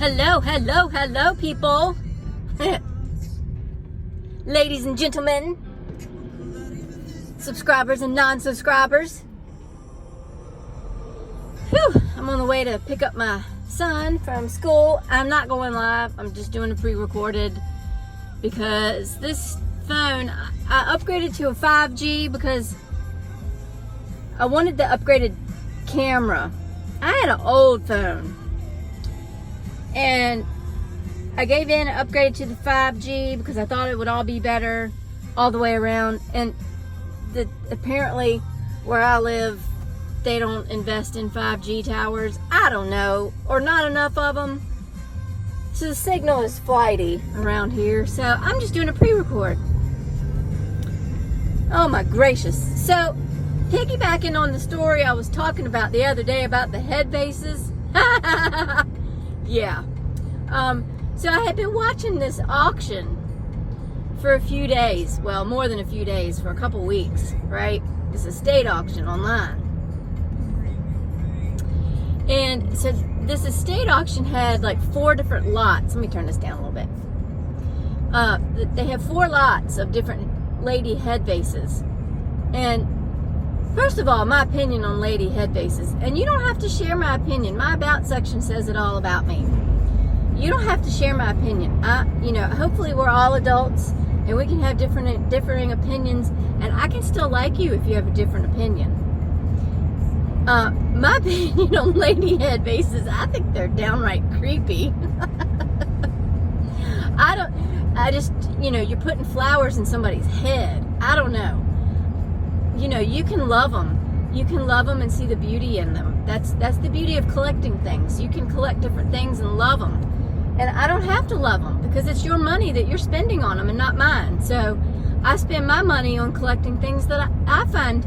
Hello, people. Ladies and gentlemen, subscribers and non-subscribers. Whew, I'm on the way to pick up my son from school. I'm not going live. I'm just doing a pre-recorded because this phone, I upgraded to a 5G because I wanted the upgraded camera. I had an old phone and I gave in and upgraded to the 5G because I thought it would all be better all the way around. And apparently where I live, they don't invest in 5G towers. I don't know, or not enough of them. So the signal is flighty around here. So I'm just doing a pre-record. Oh my gracious. So piggybacking on the story I was talking about the other day about the head vases. Yeah. So I had been watching this auction for a few days. Well, more than a few days, for a couple weeks, right? It's a state auction online. And so this estate auction had like 4 different lots. Let me turn this down a little bit. They have 4 lots of different lady head vases. And first of all, my opinion on lady head vases, and you don't have to share my opinion. My about section says it all about me. You don't have to share my opinion. Hopefully we're all adults and we can have differing opinions, and I can still like you if you have a different opinion. My opinion on lady head vases, I think they're downright creepy. You're putting flowers in somebody's head. I don't know. You can love them. You can love them and see the beauty in them. That's the beauty of collecting things. You can collect different things and love them. And I don't have to love them because it's your money that you're spending on them and not mine. So I spend my money on collecting things that I find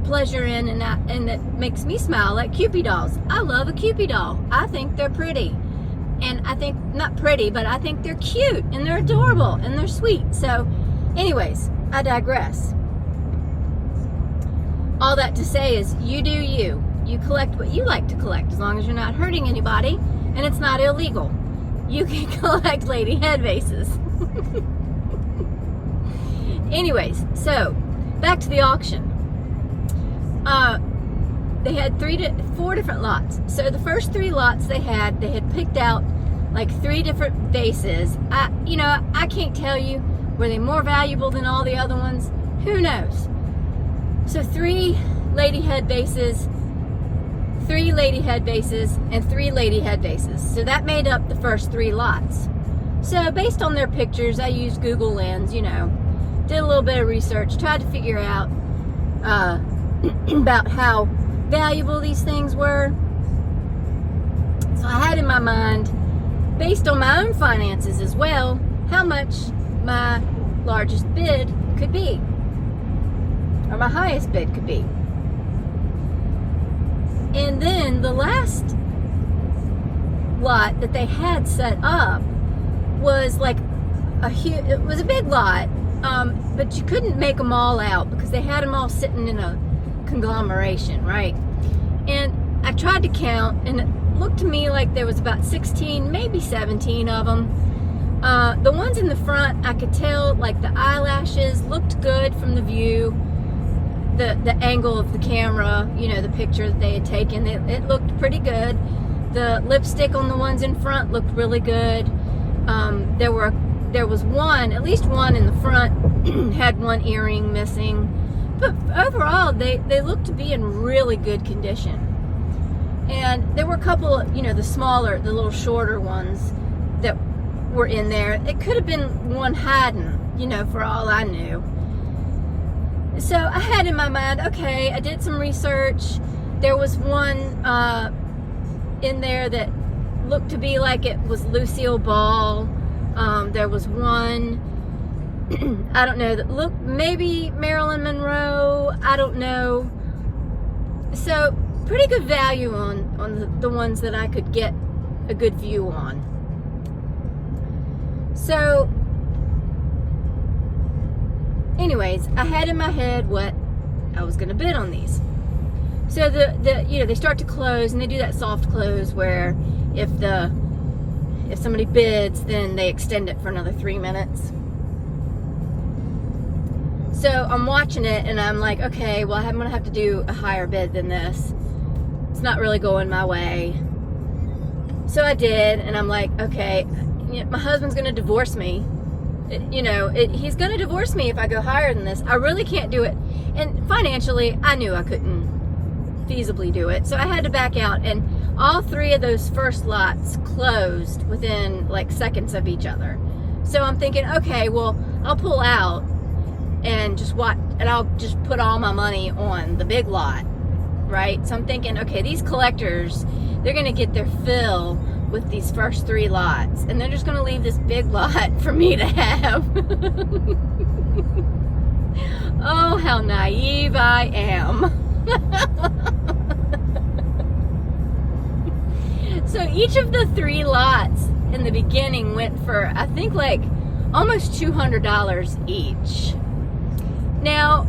pleasure in and that makes me smile, like Cupid dolls. I love a Cupid doll. I think they're pretty. And I think, not pretty, but I think they're cute and they're adorable and they're sweet. So anyways, I digress. All that to say is you do you. You collect what you like to collect as long as you're not hurting anybody and it's not illegal. You can collect lady head vases. Anyways, so back to the auction. They had 4 different lots. So the first 3 lots they had picked out like 3 different vases. I can't tell you, were they more valuable than all the other ones? Who knows? So 3 lady head vases, 3 lady head vases, and 3 lady head vases. So that made up the first 3 lots. So based on their pictures, I used Google Lens, did a little bit of research, tried to figure out about how valuable these things were. So I had in my mind, based on my own finances as well, how much my largest bid could be, or my highest bid could be. And then the last lot that they had set up was like it was a big lot, but you couldn't make them all out because they had them all sitting in a conglomeration, right? And I tried to count, and it looked to me like there was about 16, maybe 17 of them. The ones in the front, I could tell, like the eyelashes looked good from the view. The angle of the camera, the picture that they had taken, it looked pretty good. The lipstick on the ones in front looked really good. There was one, at least one in the front, had one earring missing. But overall, they looked to be in really good condition. And there were a couple, the smaller, the little shorter ones that were in there. It could have been one hiding, for all I knew. So I had in my mind, okay, I did some research. There was one in there that looked to be like it was Lucille Ball. There was one, I don't know, that looked maybe Marilyn Monroe. I don't know. So pretty good value on the ones that I could get a good view on. So anyways, I had in my head what I was going to bid on these. So they start to close, and they do that soft close where if the if somebody bids, then they extend it for another 3 minutes. So I'm watching it and I'm like, okay, well, I'm gonna have to do a higher bid than this. It's not really going my way. So I did, and I'm like, okay, my husband's gonna divorce me. He's gonna divorce me if I go higher than this. I really can't do it. And financially, I knew I couldn't feasibly do it. So I had to back out, and all 3 of those first lots closed within like seconds of each other. So I'm thinking, okay, well, I'll pull out and just watch, and I'll just put all my money on the big lot, right? So I'm thinking, okay, these collectors, they're gonna get their fill with these first 3 lots, and they're just gonna leave this big lot for me to have. Oh, how naive I am. So each of the 3 lots in the beginning went for, I think, like almost $200 each. Now,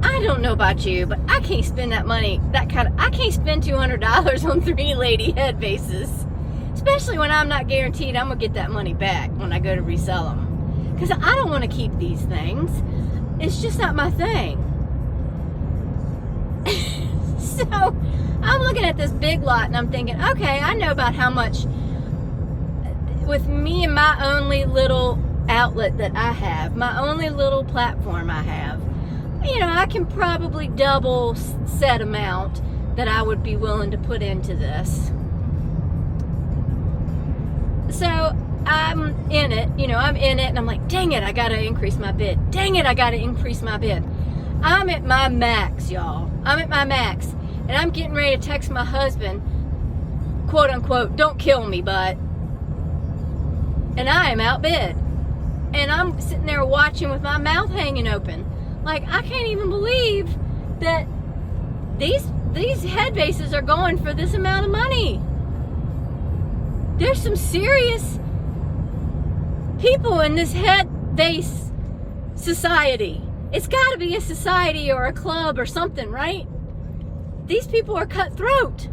I don't know about you, but I can't spend that money, I can't spend $200 on 3 lady head vases. Especially when I'm not guaranteed I'm gonna get that money back when I go to resell them. Because I don't want to keep these things. It's just not my thing. So, I'm looking at this big lot and I'm thinking, okay, I know about how much, with me and my only little outlet that I have, my only little platform I have, I can probably double set amount that I would be willing to put into this. So I'm in it, and I'm like, dang it, I gotta increase my bid. Dang it, I gotta increase my bid. I'm at my max, y'all. I'm at my max. And I'm getting ready to text my husband, quote unquote, don't kill me, bud. And I am outbid. And I'm sitting there watching with my mouth hanging open. Like, I can't even believe that these head vases are going for this amount of money. There's some serious people in this head vase society. It's got to be a society or a club or something, right? These people are cutthroat.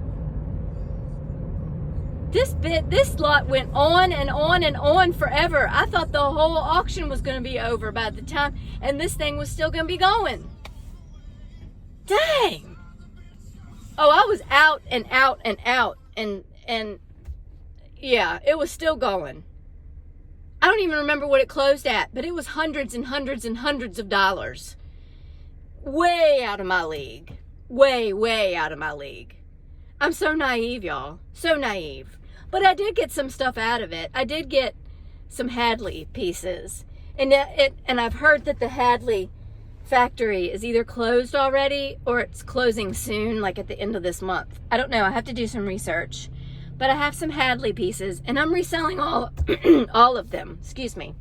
This lot went on and on and on forever. I thought the whole auction was going to be over by the time, and this thing was still going to be going. Dang. Oh, I was out and out and out, and yeah, it was still going. I don't even remember what it closed at, but it was hundreds and hundreds and hundreds of dollars. Way out of my league. Way, way out of my league. I'm so naive, y'all. So naive. But I did get some stuff out of it. I did get some Hadley pieces. And I've heard that the Hadley factory is either closed already or it's closing soon, like at the end of this month. I don't know. I have to do some research. But I have some Hadley pieces, and I'm reselling all of them. Excuse me.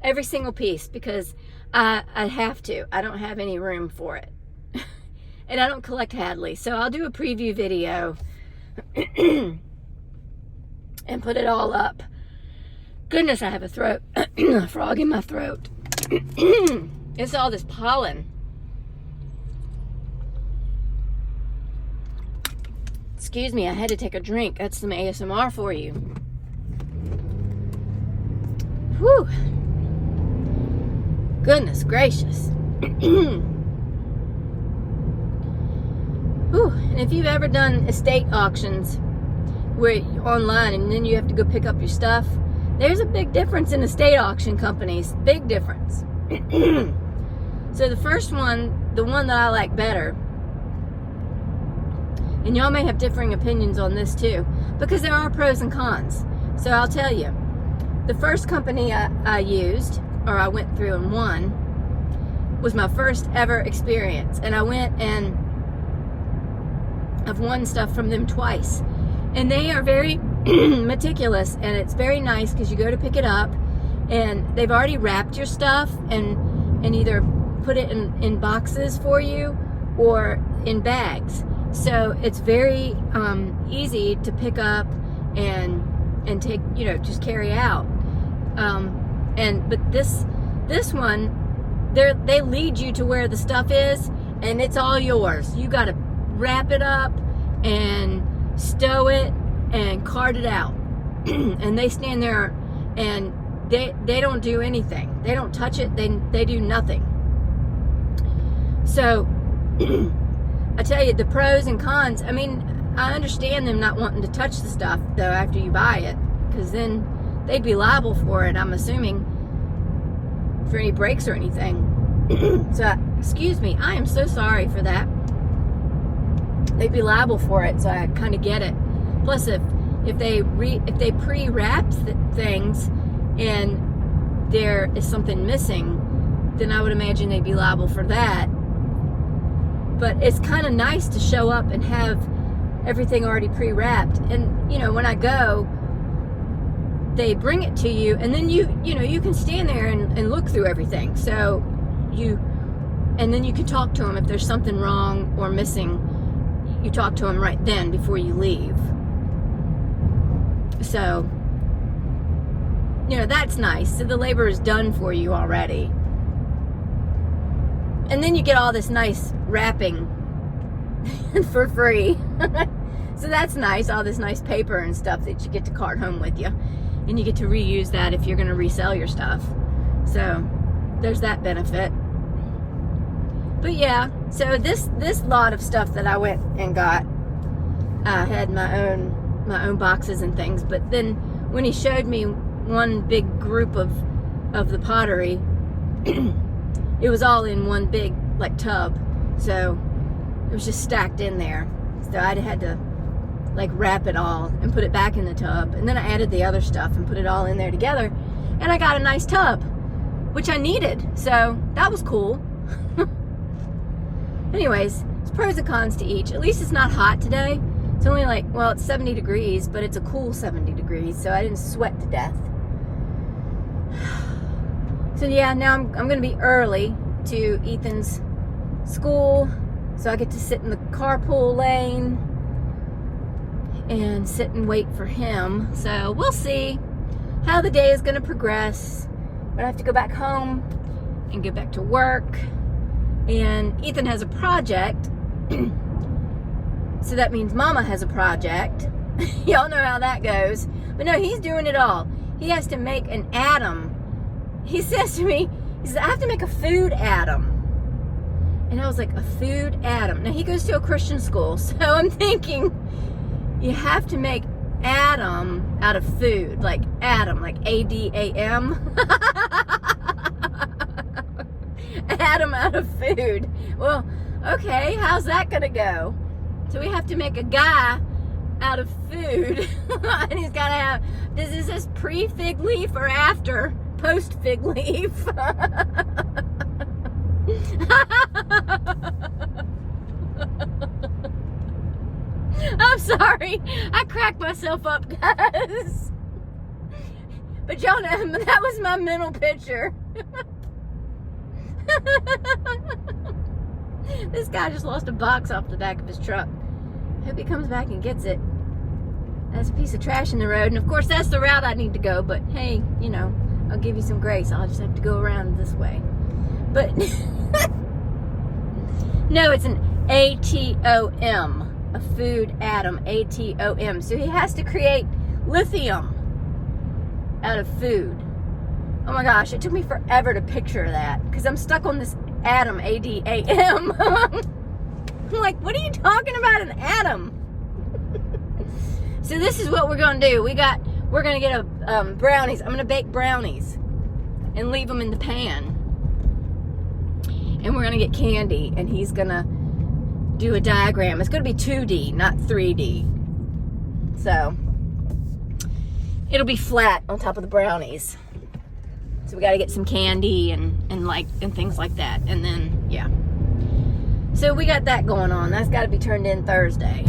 Every single piece, because I have to. I don't have any room for it. And I don't collect Hadley, so I'll do a preview video and put it all up. Goodness, I have a frog in my throat. It's all this pollen. Excuse me, I had to take a drink. That's some ASMR for you. Whew. Goodness gracious. Whew. And if you've ever done estate auctions where online and then you have to go pick up your stuff, there's a big difference in estate auction companies. Big difference. So the first one, the one that I like better, and y'all may have differing opinions on this too, because there are pros and cons. So I'll tell you. The first company I used, or I went through and won, was my first ever experience. And I went and I've won stuff from them twice. And they are very meticulous, and it's very nice because you go to pick it up and they've already wrapped your stuff and either put it in boxes for you or in bags. So it's very easy to pick up and take, just carry out. But this one, they lead you to where the stuff is, and it's all yours. You got to wrap it up and stow it and cart it out. and they stand there and they don't do anything. They don't touch it. They do nothing. So I tell you, the pros and cons, I mean, I understand them not wanting to touch the stuff though after you buy it, because then they'd be liable for it, I'm assuming, for any breaks or anything. So, excuse me, I am so sorry for that. They'd be liable for it, so I kind of get it. Plus, if they pre-wrap things and there is something missing, then I would imagine they'd be liable for that. But it's kind of nice to show up and have everything already pre-wrapped. And, you know, when I go, they bring it to you, and then you can stand there and look through everything. So and then you can talk to them if there's something wrong or missing. You talk to them right then before you leave. So, you know, that's nice. So the labor is done for you already. And then you get all this nice wrapping for free. So that's nice, all this nice paper and stuff that you get to cart home with you. And you get to reuse that if you're going to resell your stuff. So there's that benefit. But yeah, so this lot of stuff that I went and got, I had my own boxes and things. But then when he showed me one big group of the pottery, it was all in one big like tub. So it was just stacked in there. So I had to like wrap it all and put it back in the tub. And then I added the other stuff and put it all in there together. And I got a nice tub, which I needed. So that was cool. Anyways, it's pros and cons to each. At least it's not hot today. It's only like, well, it's 70 degrees, but it's a cool 70 degrees, so I didn't sweat to death. So yeah, now I'm going to be early to Ethan's school, so I get to sit in the carpool lane and sit and wait for him. So we'll see how the day is going to progress. But I have to go back home and get back to work. And Ethan has a project, so that means Mama has a project. Y'all know how that goes. But no, he's doing it all. He has to make an atom. He says to me, he says, I have to make a food atom. And I was like, a food atom? Now, he goes to a Christian school, so I'm thinking, you have to make atom out of food. Like atom, like A-D-A-M. Atom out of food. Well, okay, how's that gonna go? So we have to make a guy out of food. And he's gotta have, does this says pre-fig leaf or after post-fig leaf? I'm sorry, I cracked myself up, guys. But y'all know, that was my mental picture. This guy just lost a box off the back of his truck. Hope he comes back and gets it. That's a piece of trash in the road, and of course that's the route I need to go, but hey, you know, I'll give you some grace. I'll just have to go around this way. But no, it's an ATOM, a food atom, ATOM. So he has to create lithium out of food. Oh my gosh, it took me forever to picture that because I'm stuck on this atom, A-D-A-M. I'm like, what are you talking about, an atom? So this is what we're going to do. We're going to get brownies. I'm going to bake brownies and leave them in the pan. And we're going to get candy, and he's going to do a diagram. It's going to be 2D, not 3D. So it'll be flat on top of the brownies. So we got to get some candy and things like that. And then, yeah. So we got that going on. That's got to be turned in Thursday.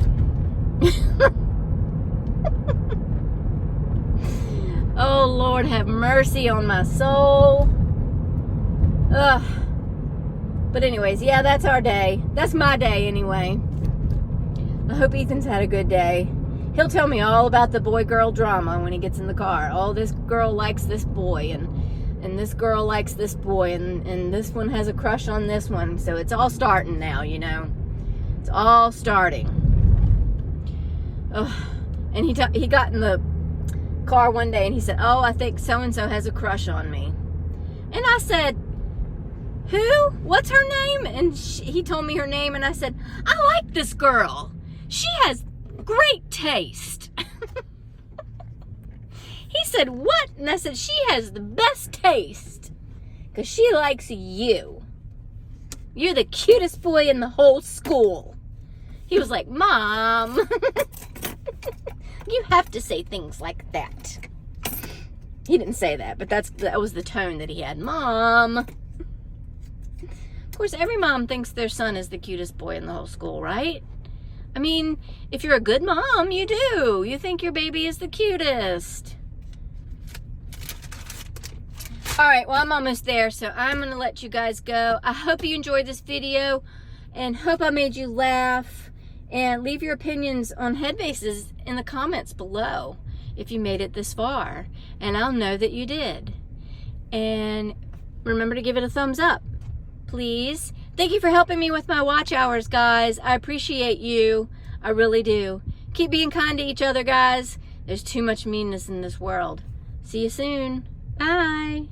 Oh, Lord, have mercy on my soul. Ugh. But anyways, yeah, that's our day. That's my day anyway. I hope Ethan's had a good day. He'll tell me all about the boy-girl drama when he gets in the car. Oh, this girl likes this boy, and this girl likes this boy, and this one has a crush on this one. So it's all starting now, you know. It's all starting. Ugh. And he got in the car one day and he said, oh, I think so-and-so has a crush on me. And I said, who? What's her name? And he told me her name, and I said, I like this girl. She has great taste. He said, what? And I said, she has the best taste because she likes you. You're the cutest boy in the whole school. He was like, Mom, you have to say things like that. He didn't say that, but that was the tone that he had. Mom. Of course, every mom thinks their son is the cutest boy in the whole school, right? I mean, if you're a good mom, you do. You think your baby is the cutest. All right, well, I'm almost there, so I'm going to let you guys go. I hope you enjoyed this video and hope I made you laugh. And leave your opinions on head vases in the comments below if you made it this far. And I'll know that you did. And remember to give it a thumbs up, please. Thank you for helping me with my watch hours, guys. I appreciate you. I really do. Keep being kind to each other, guys. There's too much meanness in this world. See you soon. Bye.